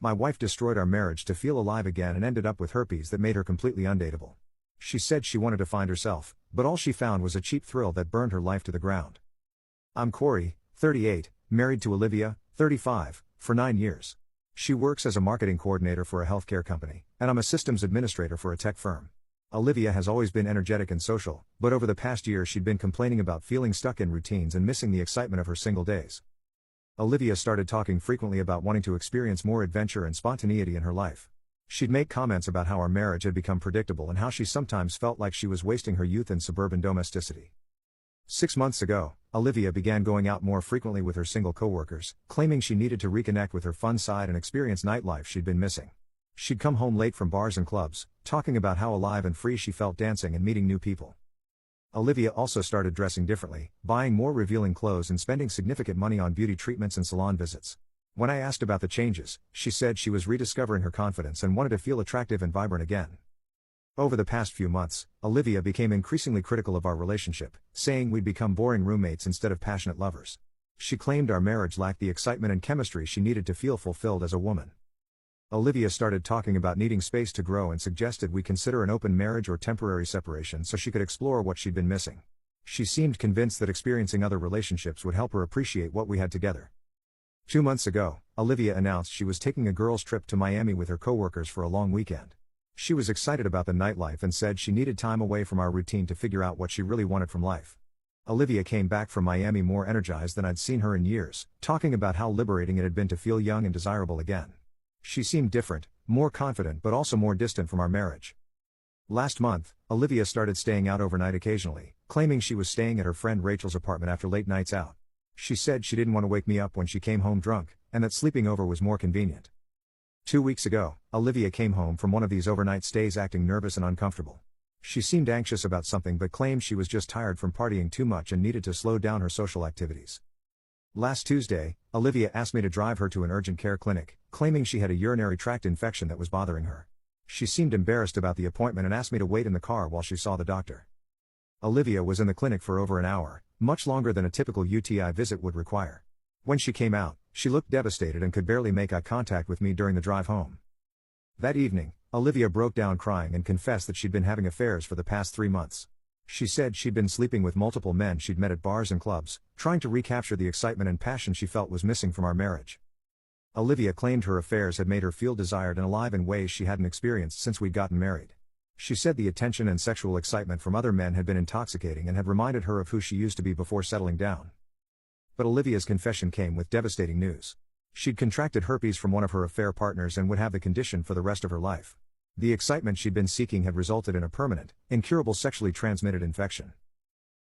My wife destroyed our marriage to feel alive again and ended up with herpes that made her completely undateable. She said she wanted to find herself, but all she found was a cheap thrill that burned her life to the ground. I'm Corey, 38, married to Olivia, 35, for 9 years. She works as a marketing coordinator for a healthcare company, and I'm a systems administrator for a tech firm. Olivia has always been energetic and social, but over the past year she'd been complaining about feeling stuck in routines and missing the excitement of her single days. Olivia started talking frequently about wanting to experience more adventure and spontaneity in her life. She'd make comments about how our marriage had become predictable and how she sometimes felt like she was wasting her youth in suburban domesticity. 6 months ago, Olivia began going out more frequently with her single coworkers, claiming she needed to reconnect with her fun side and experience nightlife she'd been missing. She'd come home late from bars and clubs, talking about how alive and free she felt dancing and meeting new people. Olivia also started dressing differently, buying more revealing clothes and spending significant money on beauty treatments and salon visits. When I asked about the changes, she said she was rediscovering her confidence and wanted to feel attractive and vibrant again. Over the past few months, Olivia became increasingly critical of our relationship, saying we'd become boring roommates instead of passionate lovers. She claimed our marriage lacked the excitement and chemistry she needed to feel fulfilled as a woman. Olivia started talking about needing space to grow and suggested we consider an open marriage or temporary separation so she could explore what she'd been missing. She seemed convinced that experiencing other relationships would help her appreciate what we had together. 2 months ago, Olivia announced she was taking a girls' trip to Miami with her coworkers for a long weekend. She was excited about the nightlife and said she needed time away from our routine to figure out what she really wanted from life. Olivia came back from Miami more energized than I'd seen her in years, talking about how liberating it had been to feel young and desirable again. She seemed different, more confident but also more distant from our marriage. Last month, Olivia started staying out overnight occasionally, claiming she was staying at her friend Rachel's apartment after late nights out. She said she didn't want to wake me up when she came home drunk, and that sleeping over was more convenient. 2 weeks ago, Olivia came home from one of these overnight stays acting nervous and uncomfortable. She seemed anxious about something but claimed she was just tired from partying too much and needed to slow down her social activities. Last Tuesday, Olivia asked me to drive her to an urgent care clinic, claiming she had a urinary tract infection that was bothering her. She seemed embarrassed about the appointment and asked me to wait in the car while she saw the doctor. Olivia was in the clinic for over an hour, much longer than a typical UTI visit would require. When she came out, she looked devastated and could barely make eye contact with me during the drive home. That evening, Olivia broke down crying and confessed that she'd been having affairs for the past 3 months. She said she'd been sleeping with multiple men she'd met at bars and clubs, trying to recapture the excitement and passion she felt was missing from our marriage. Olivia claimed her affairs had made her feel desired and alive in ways she hadn't experienced since we'd gotten married. She said the attention and sexual excitement from other men had been intoxicating and had reminded her of who she used to be before settling down. But Olivia's confession came with devastating news. She'd contracted herpes from one of her affair partners and would have the condition for the rest of her life. The excitement she'd been seeking had resulted in a permanent, incurable sexually transmitted infection.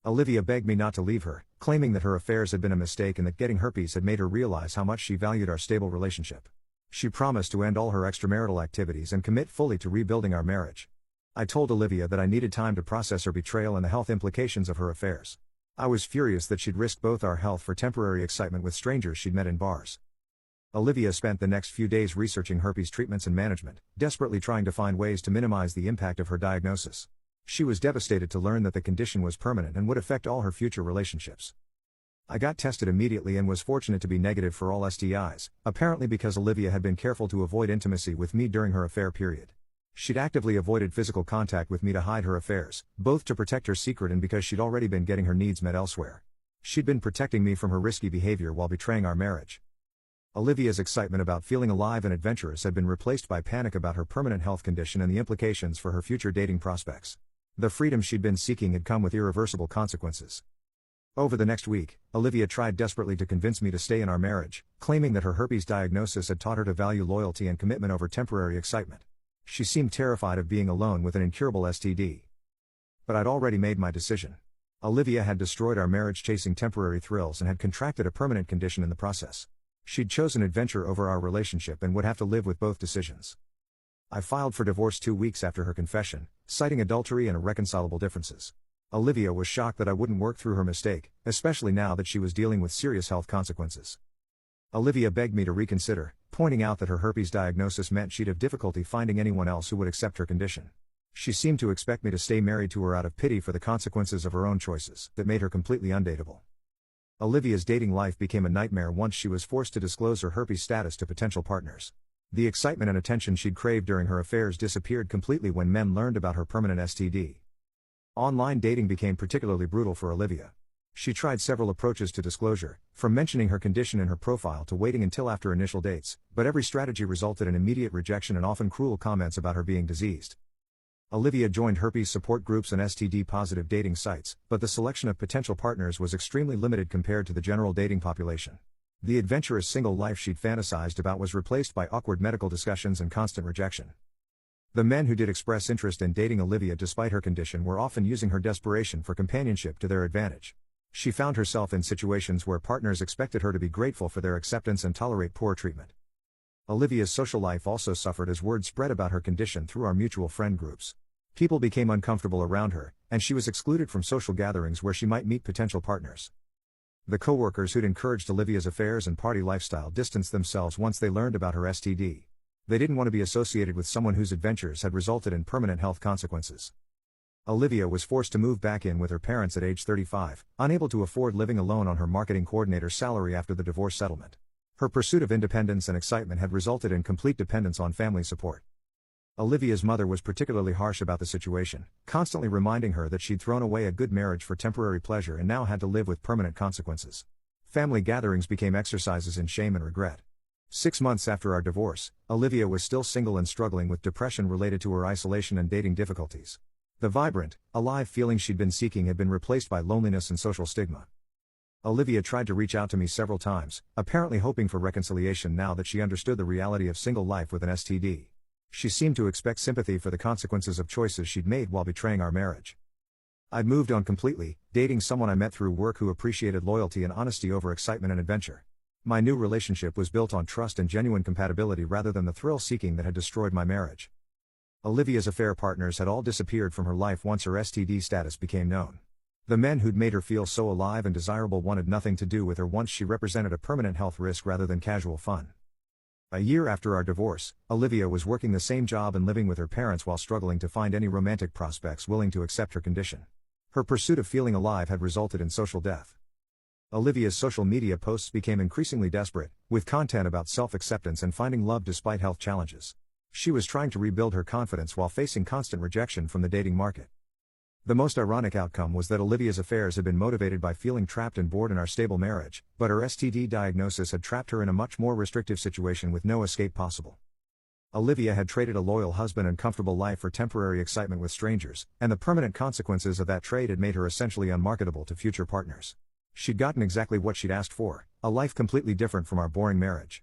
Olivia begged me not to leave her, claiming that her affairs had been a mistake and that getting herpes had made her realize how much she valued our stable relationship. She promised to end all her extramarital activities and commit fully to rebuilding our marriage. I told Olivia that I needed time to process her betrayal and the health implications of her affairs. I was furious that she'd risked both our health for temporary excitement with strangers she'd met in bars. Olivia spent the next few days researching herpes treatments and management, desperately trying to find ways to minimize the impact of her diagnosis. She was devastated to learn that the condition was permanent and would affect all her future relationships. I got tested immediately and was fortunate to be negative for all STIs, apparently because Olivia had been careful to avoid intimacy with me during her affair period. She'd actively avoided physical contact with me to hide her affairs, both to protect her secret and because she'd already been getting her needs met elsewhere. She'd been protecting me from her risky behavior while betraying our marriage. Olivia's excitement about feeling alive and adventurous had been replaced by panic about her permanent health condition and the implications for her future dating prospects. The freedom she'd been seeking had come with irreversible consequences. Over the next week, Olivia tried desperately to convince me to stay in our marriage, claiming that her herpes diagnosis had taught her to value loyalty and commitment over temporary excitement. She seemed terrified of being alone with an incurable STD. But I'd already made my decision. Olivia had destroyed our marriage chasing temporary thrills and had contracted a permanent condition in the process. She'd chosen adventure over our relationship and would have to live with both decisions. I filed for divorce 2 weeks after her confession, citing adultery and irreconcilable differences. Olivia was shocked that I wouldn't work through her mistake, especially now that she was dealing with serious health consequences. Olivia begged me to reconsider, pointing out that her herpes diagnosis meant she'd have difficulty finding anyone else who would accept her condition. She seemed to expect me to stay married to her out of pity for the consequences of her own choices that made her completely undateable. Olivia's dating life became a nightmare once she was forced to disclose her herpes status to potential partners. The excitement and attention she'd craved during her affairs disappeared completely when men learned about her permanent STD. Online dating became particularly brutal for Olivia. She tried several approaches to disclosure, from mentioning her condition in her profile to waiting until after initial dates, but every strategy resulted in immediate rejection and often cruel comments about her being diseased. Olivia joined herpes support groups and STD-positive dating sites, but the selection of potential partners was extremely limited compared to the general dating population. The adventurous single life she'd fantasized about was replaced by awkward medical discussions and constant rejection. The men who did express interest in dating Olivia despite her condition were often using her desperation for companionship to their advantage. She found herself in situations where partners expected her to be grateful for their acceptance and tolerate poor treatment. Olivia's social life also suffered as word spread about her condition through our mutual friend groups. People became uncomfortable around her, and she was excluded from social gatherings where she might meet potential partners. The co-workers who'd encouraged Olivia's affairs and party lifestyle distanced themselves once they learned about her STD. They didn't want to be associated with someone whose adventures had resulted in permanent health consequences. Olivia was forced to move back in with her parents at age 35, unable to afford living alone on her marketing coordinator's salary after the divorce settlement. Her pursuit of independence and excitement had resulted in complete dependence on family support. Olivia's mother was particularly harsh about the situation, constantly reminding her that she'd thrown away a good marriage for temporary pleasure and now had to live with permanent consequences. Family gatherings became exercises in shame and regret. 6 months after our divorce, Olivia was still single and struggling with depression related to her isolation and dating difficulties. The vibrant, alive feeling she'd been seeking had been replaced by loneliness and social stigma. Olivia tried to reach out to me several times, apparently hoping for reconciliation now that she understood the reality of single life with an STD. She seemed to expect sympathy for the consequences of choices she'd made while betraying our marriage. I'd moved on completely, dating someone I met through work who appreciated loyalty and honesty over excitement and adventure. My new relationship was built on trust and genuine compatibility rather than the thrill-seeking that had destroyed my marriage. Olivia's affair partners had all disappeared from her life once her STD status became known. The men who'd made her feel so alive and desirable wanted nothing to do with her once she represented a permanent health risk rather than casual fun. A year after our divorce, Olivia was working the same job and living with her parents while struggling to find any romantic prospects willing to accept her condition. Her pursuit of feeling alive had resulted in social death. Olivia's social media posts became increasingly desperate, with content about self-acceptance and finding love despite health challenges. She was trying to rebuild her confidence while facing constant rejection from the dating market. The most ironic outcome was that Olivia's affairs had been motivated by feeling trapped and bored in our stable marriage, but her STD diagnosis had trapped her in a much more restrictive situation with no escape possible. Olivia had traded a loyal husband and comfortable life for temporary excitement with strangers, and the permanent consequences of that trade had made her essentially unmarketable to future partners. She'd gotten exactly what she'd asked for, a life completely different from our boring marriage.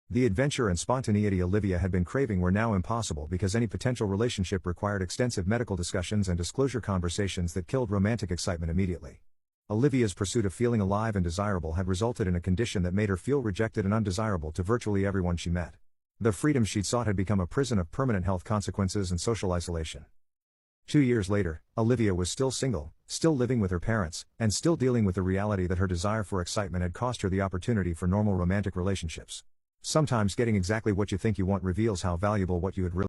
The adventure and spontaneity Olivia had been craving were now impossible because any potential relationship required extensive medical discussions and disclosure conversations that killed romantic excitement immediately. Olivia's pursuit of feeling alive and desirable had resulted in a condition that made her feel rejected and undesirable to virtually everyone she met. The freedom she'd sought had become a prison of permanent health consequences and social isolation. 2 years later, Olivia was still single, still living with her parents, and still dealing with the reality that her desire for excitement had cost her the opportunity for normal romantic relationships. Sometimes getting exactly what you think you want reveals how valuable what you had really